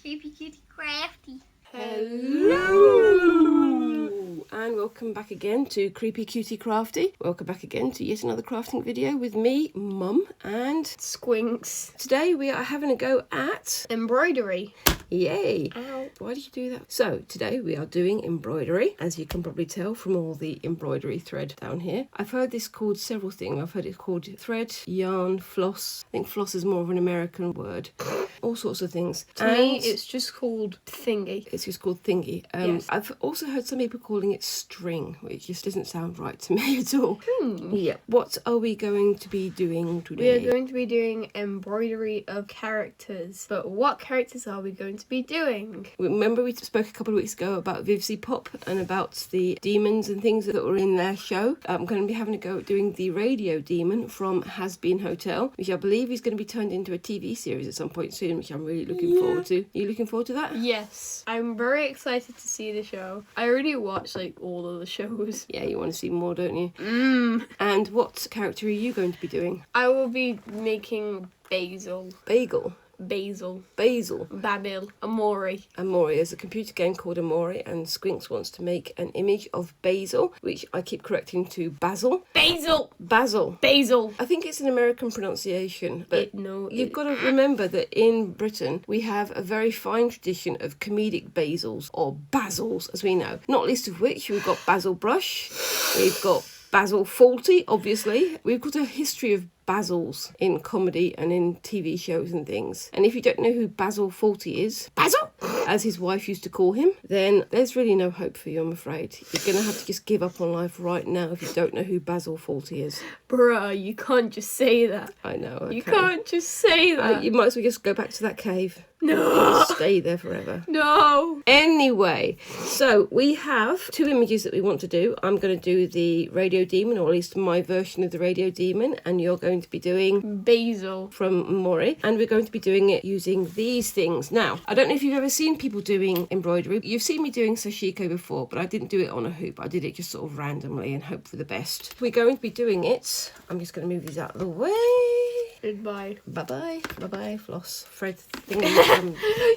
Creepy Cutie Crafty. Hello and welcome back again to Creepy Cutie Crafty. Welcome back again to yet another crafting video with me, Mum, and Squinks. Today we are having a go at Embroidery. Yay! Ow. Why did you do that? So today we are doing embroidery, as you can probably tell from all the embroidery thread down here. I've heard this called several things. I've heard it called thread, yarn, floss. I think floss is more of an American word. All sorts of things. To me, it's just called thingy. It's just called thingy. Yes. I've also heard some people calling it string, which just doesn't sound right to me at all. Yeah. What are we going to be doing today? We are going to be doing embroidery of characters. But what characters are we going to be doing? Remember we spoke a couple of weeks ago about Vivsy Pop and about the demons and things that were in their show. I'm going to be having a go at doing the radio demon from Has Been Hotel, which I believe is going to be turned into a TV series at some point soon, which I'm really looking forward to. Are you looking forward to that? Yes. I'm very excited to see the show. I already watched all of the shows. Yeah, you want to see more, don't you? And what character are you going to be doing? I will be making Basil. Bagel. Basil. Basil. Babil. Amori. Amori. There's a computer game called Amori, and Squinks wants to make an image of Basil, which I keep correcting to Basil. Basil. Basil. Basil. I think it's an American pronunciation, but you've got to remember that in Britain we have a very fine tradition of comedic basils, or basils as we know, not least of which we've got Basil Brush, we've got Basil Fawlty, obviously. We've got a history of Basils in comedy and in TV shows and things. And if you don't know who Basil Fawlty is, Basil, as his wife used to call him, then there's really no hope for you, I'm afraid. You're going to have to just give up on life right now if you don't know who Basil Fawlty is. Bruh, you can't just say that. I know. Okay. You can't just say that. You might as well just go back to that cave. No. Stay there forever. No. Anyway, so we have two images that we want to do. I'm going to do the radio demon, or at least my version of the radio demon, and you're going to be doing Basil from Mori, and we're going to be doing it using these things. Now, I don't know if you've ever seen people doing embroidery. You've seen me doing Sashiko before, but I didn't do it on a hoop. I did it just sort of randomly and hope for the best. We're going to be doing it. I'm just going to move these out of the way. Goodbye. Bye-bye. Bye-bye, floss. Fred thing. Yep.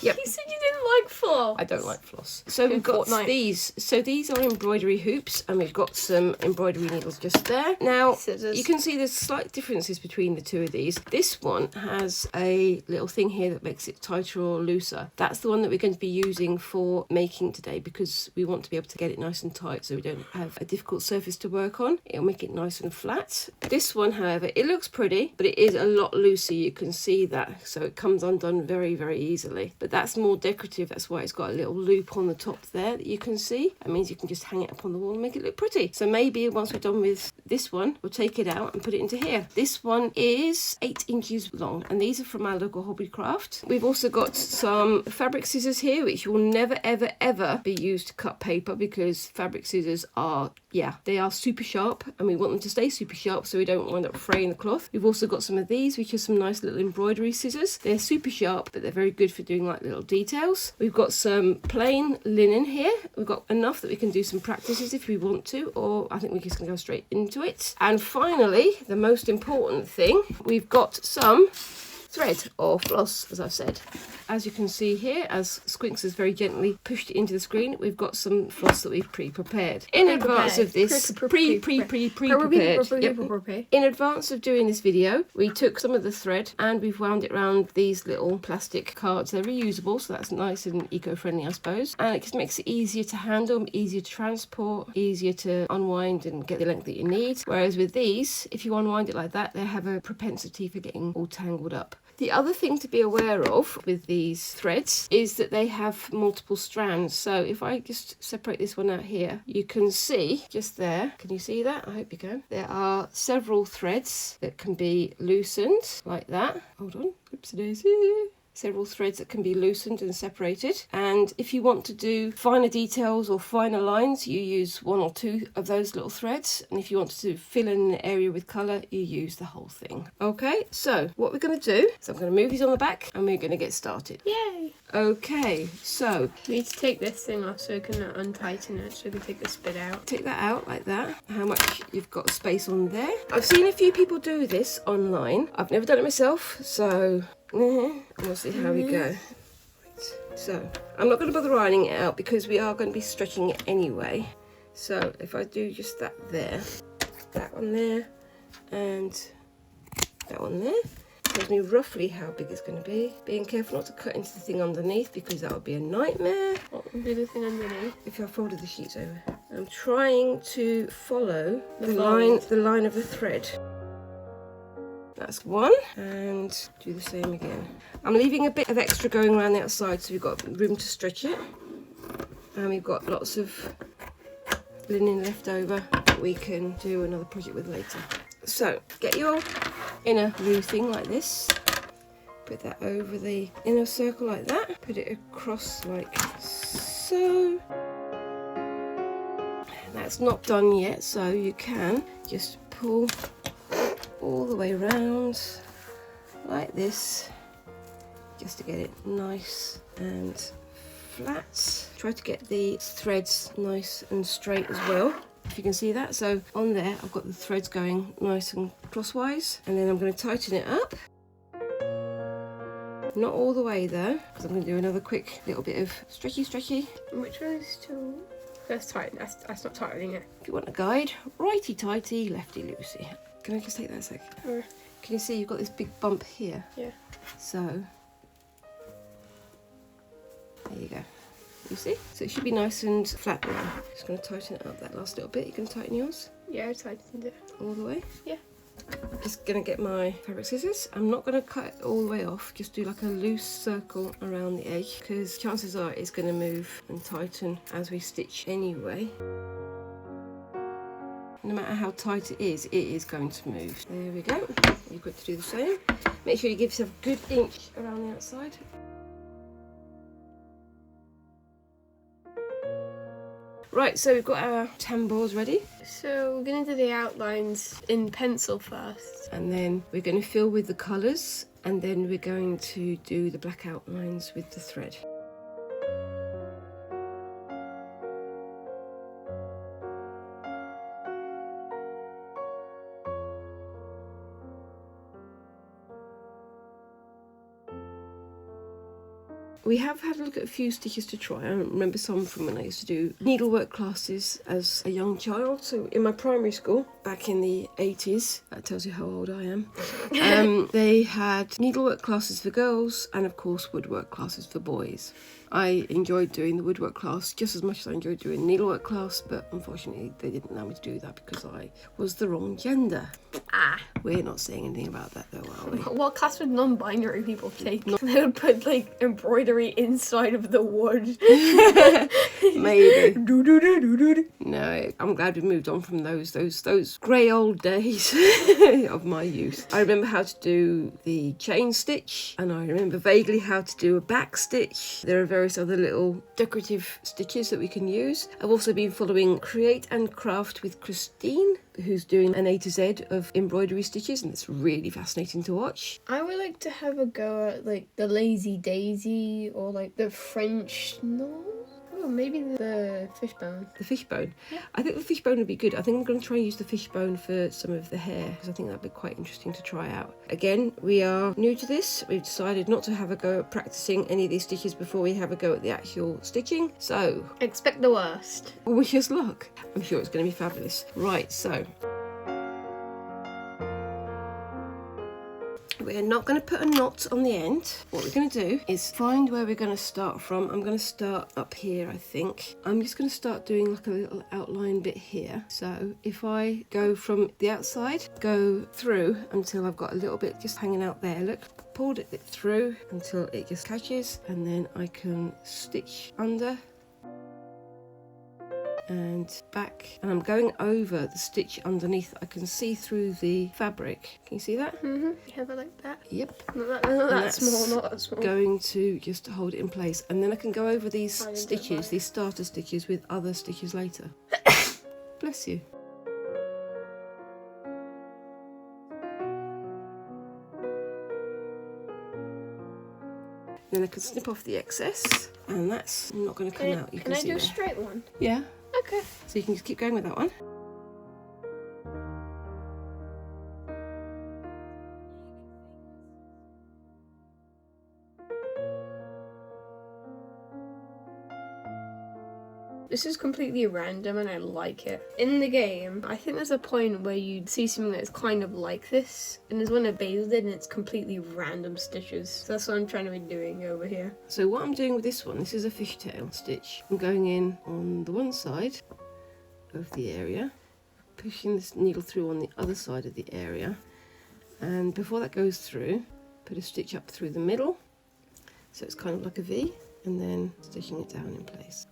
You said you didn't like floss. I don't like floss. So we've got these. So these are embroidery hoops, and we've got some embroidery needles just there. Now, Scissors. You can see there's slight differences between the two of these. This one has a little thing here that makes it tighter or looser. That's the one that we're going to be using for making today, because we want to be able to get it nice and tight so we don't have a difficult surface to work on. It'll make it nice and flat. This one, however, it looks pretty, but it is a lot looser. You can see that, so it comes undone very, very easily. But that's more decorative. That's why it's got a little loop on the top there that you can see. That means you can just hang it up on the wall and make it look pretty. So maybe once we're done with this one, we'll take it out and put it into here. This one is 8 inches long, and these are from our local hobby craft. We've also got some fabric scissors here, which will never, ever, ever be used to cut paper, because fabric scissors are, they are super sharp, and we want them to stay super sharp so we don't wind up fraying the cloth. We've also got some of these, which are some nice little embroidery scissors. They're super sharp, but they're very good for doing like little details. We've got some plain linen here. We've got enough that we can do some practices if we want to, or I think we're just going to go straight into it. And finally, the most important thing, we've got some thread or floss, as I've said. As you can see here, as Squinks has very gently pushed it into the screen, we've got some floss that we've pre-prepared. In advance of this, pre-prepared. In advance of doing this video, we took some of the thread and we've wound it around these little plastic cards. They're reusable, so that's nice and eco-friendly, I suppose. And it just makes it easier to handle, easier to transport, easier to unwind and get the length that you need. Whereas with these, if you unwind it like that, they have a propensity for getting all tangled up. The other thing to be aware of with these threads is that they have multiple strands. So if I just separate this one out here, you can see just there. Can you see that? I hope you can. There are several threads that can be loosened like that. Hold on. Oopsie daisy. Several threads that can be loosened and separated, and if you want to do finer details or finer lines, you use one or two of those little threads, and if you want to fill in an area with colour, you use the whole thing. Okay, so what we're going to do is I'm going to move these on the back and we're going to get started. Yay! Okay, so we need to take this thing off so we can untighten it, so we can take this bit out. Take that out like that. How much you've got space on there. I've seen a few people do this online. I've never done it myself, so we'll see how we go. So I'm not going to bother ironing it out because we are going to be stretching it anyway. So if I do just that there, that one there, and that one there, tells me roughly how big it's going to be. Being careful not to cut into the thing underneath because that would be a nightmare. What would be the thing underneath? If I folded the sheets over. I'm trying to follow the fold. line of the thread. That's one, and do the same again. I'm leaving a bit of extra going around the outside so we've got room to stretch it. And we've got lots of linen left over that we can do another project with later. So get your inner blue thing like this, put that over the inner circle like that, put it across like so. That's not done yet, so you can just pull all the way around like this just to get it nice and flat. Try to get the threads nice and straight as well, if you can see that. So on there I've got the threads going nice and crosswise, and then I'm going to tighten it up. Not all the way though, because I'm going to do another quick little bit of stretchy. Which one is too... That's tight. That's not tightening it. If you want a guide, righty tighty, lefty loosey. Can I just take that a sec? Sure. Can you see you've got this big bump here? Yeah. So there you go. You see? So it should be nice and flat now. Just going to tighten it up that last little bit. You can tighten yours Yeah, I tightened it. all the way. Yeah. Just going to get my fabric scissors. I'm not going to cut it all the way off. Just do like a loose circle around the edge because chances are it's going to move and tighten as we stitch anyway. No matter how tight it is going to move. There we go. You've got to do the same. Make sure you give yourself a good inch around the outside. Right, so we've got our tambours ready. So we're going to do the outlines in pencil first. And then we're going to fill with the colours, and then we're going to do the black outlines with the thread. We have had a look at a few stitches to try. I remember some from when I used to do needlework classes as a young child. So in my primary school, back in the 80s, that tells you how old I am, they had needlework classes for girls and of course woodwork classes for boys. I enjoyed doing the woodwork class just as much as I enjoyed doing needlework class, but unfortunately they didn't allow me to do that because I was the wrong gender. We're not saying anything about that though, are we? What class would non-binary people take? They would put like embroidery inside of the wood. Maybe. No, I'm glad we moved on from those grey old days of my youth. I remember how to do the chain stitch, and I remember vaguely how to do a back stitch. There are various other little decorative stitches that we can use. I've also been following Create and Craft with Christine, who's doing an A to Z of embroidery stitches, and it's really fascinating to watch. I would like to have a go at like the Lazy Daisy or like the French nose. Oh, maybe the fishbone. The fishbone? Yeah. I think the fishbone would be good. I think I'm going to try and use the fishbone for some of the hair because I think that'd be quite interesting to try out. Again, we are new to this. We've decided not to have a go at practicing any of these stitches before we have a go at the actual stitching. So, Expect the worst. wish us luck. I'm sure it's going to be fabulous. Right, so we're not going to put a knot on the end. What we're going to do is find where we're going to start from. I'm going to start up here, I think. I'm just going to start doing like a little outline bit here. So if I go from the outside, go through until I've got a little bit just hanging out there. Look, pulled it through until it just catches, and then I can stitch under and back, and I'm going over the stitch underneath. I can see through the fabric. Can you see that? You have it like that? Yep. Not that small, not that small. Going to just hold it in place, and then I can go over these I stitches, don't know. these starter stitches, with other stitches later. Bless you. Then I can snip off the excess, and that's not going to come out. You Can I see do a there. straight one? Yeah. Okay. So you can just keep going with that one. This is completely random and I like it. In the game, I think there's a point where you see something that's kind of like this, and there's one that Basil did and it's completely random stitches. So that's what I'm trying to be doing over here. So what I'm doing with this one, this is a fishtail stitch. I'm going in on the one side of the area, pushing this needle through on the other side of the area, and before that goes through, put a stitch up through the middle, so it's kind of like a V, and then stitching it down in place.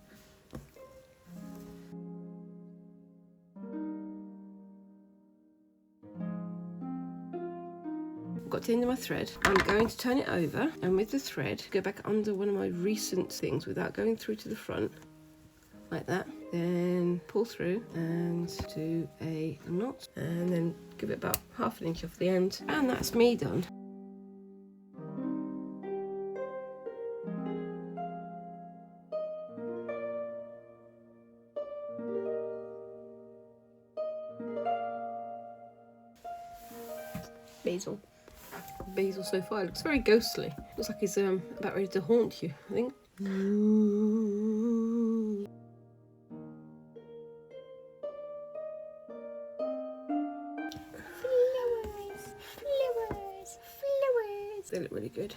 I've got to the end of my thread. I'm going to turn it over, and with the thread, go back under one of my recent things without going through to the front, like that. Then pull through and do a knot, and then give it about ½ inch off the end, and that's me done. Basil so far looks very ghostly. Looks like he's about ready to haunt you, I think. Flowers. They look really good.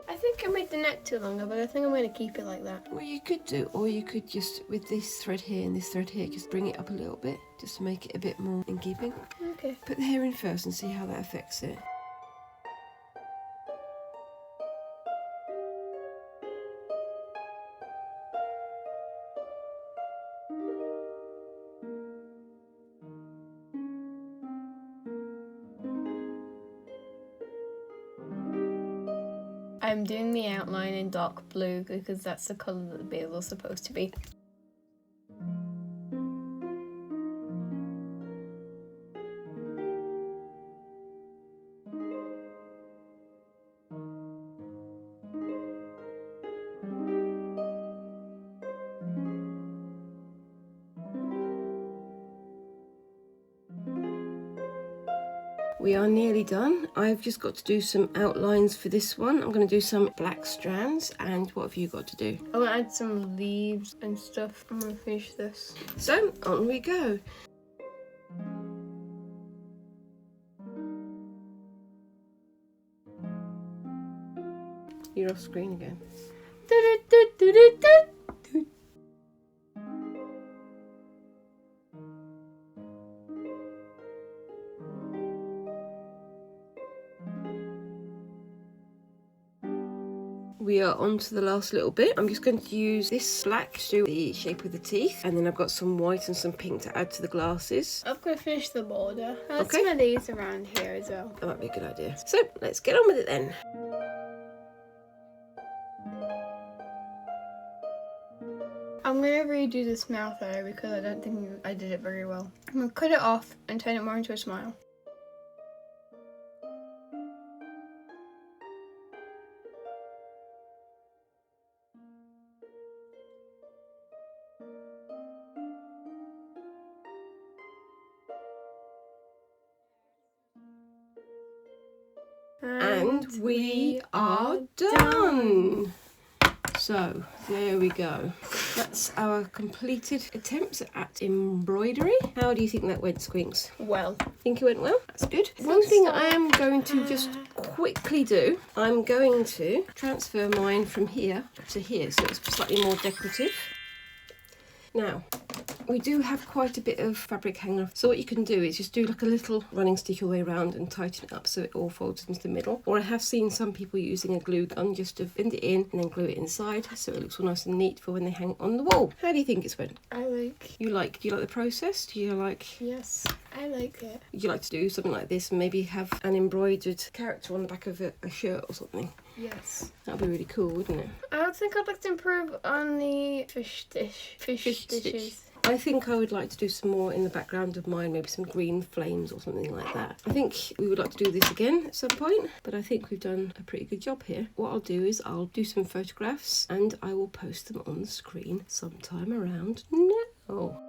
I think I made the neck too longer, but I think I'm going to keep it like that. Well, you could do, or you could just, with this thread here and this thread here, just bring it up a little bit, just to make it a bit more in keeping. Okay. Put the hair in first and see how that affects it. I'm doing the outline in dark blue because that's the colour that the basil's supposed to be. We are nearly done. I've just got to do some outlines for this one. I'm going to do some black strands, and what have you got to do? I want to add some leaves and stuff. I'm going to finish this. So, on we go. You're off screen again. We are on to the last little bit. I'm just going to use this black to do the shape of the teeth, and then I've got some white and some pink to add to the glasses. I've got to finish the border. I'll add Okay. some of these around here as well. That might be a good idea. So, let's get on with it then. I'm going to redo this mouth area because I don't think I did it very well. I'm going to cut it off and turn it more into a smile. And we are done. So, there we go. That's our completed attempts at embroidery. How do you think that went, Squinks? Well. Think it went well? That's good. One thing I am going to just quickly do, I'm going to transfer mine from here to here, so it's slightly more decorative. Now, we do have quite a bit of fabric hanging off, so what you can do is just do like a little running stitch all the way around and tighten it up so it all folds into the middle. Or I have seen some people using a glue gun just to bend it in and then glue it inside so it looks all nice and neat for when they hang it on the wall. How do you think it's went? I like. Do you like the process? Do you like? Yes, I like it. Would you like to do something like this and maybe have an embroidered character on the back of a shirt or something? Yes. That'd be really cool, wouldn't it? I think I'd like to improve on the fish stitches. Stitch. I think I would like to do some more in the background of mine, maybe some green flames or something like that. I think we would like to do this again at some point, but I think we've done a pretty good job here. What I'll do is I'll do some photographs and I will post them on the screen sometime around now.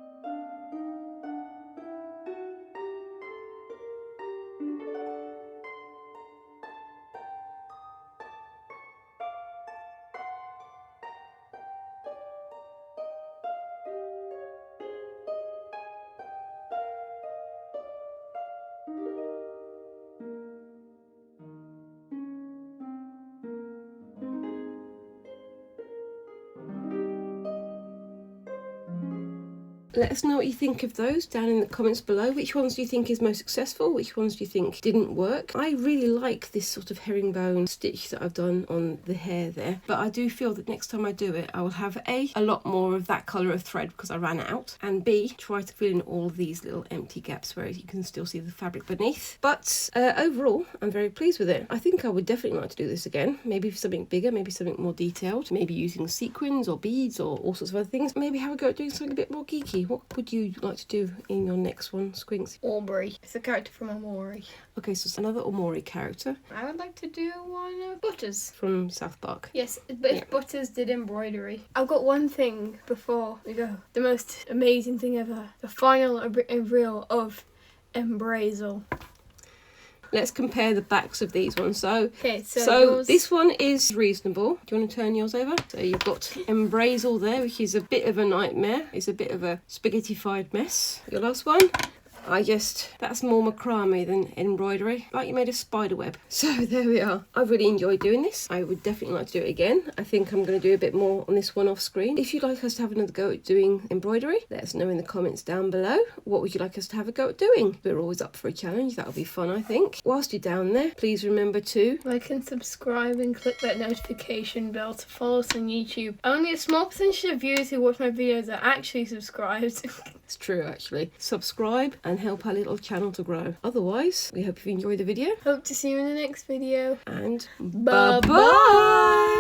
Let us know what you think of those down in the comments below. Which ones do you think is most successful? Which ones do you think didn't work? I really like this sort of herringbone stitch that I've done on the hair there, but I do feel that next time I do it, I will have a lot more of that colour of thread because I ran out, and B, try to fill in all of these little empty gaps where you can still see the fabric beneath. But overall, I'm very pleased with it. I think I would definitely like to do this again, maybe for something bigger, maybe something more detailed, maybe using sequins or beads or all sorts of other things. Maybe have a go at doing something a bit more geeky. What would you like to do in your next one, Squinks? Aubrey. It's a character from Amori. Okay, so it's another Omori character. I would like to do one of Butters. From South Park. Yes, but if Butters did embroidery. I've got one thing before we go. The most amazing thing ever. The final reveal of Embroidery. Let's compare the backs of these ones. So yours... this one is reasonable. Do you want to turn yours over? So you've got Embroidery there, which is a bit of a nightmare. It's a bit of a spaghettified mess. Your last one? That's more macrame than embroidery. Like you made a spider web. So there we are. I've really enjoyed doing this. I would definitely like to do it again. I think I'm going to do a bit more on this one off screen. If you'd like us to have another go at doing embroidery, let us know in the comments down below. What would you like us to have a go at doing? We're always up for a challenge. That'll be fun, I think. Whilst you're down there, please remember to like and subscribe and click that notification bell to follow us on YouTube. Only a small percentage of viewers who watch my videos are actually subscribed. It's true, actually. Subscribe and help our little channel to grow. Otherwise, we hope you've enjoyed the video. Hope to see you in the next video. And bye-bye!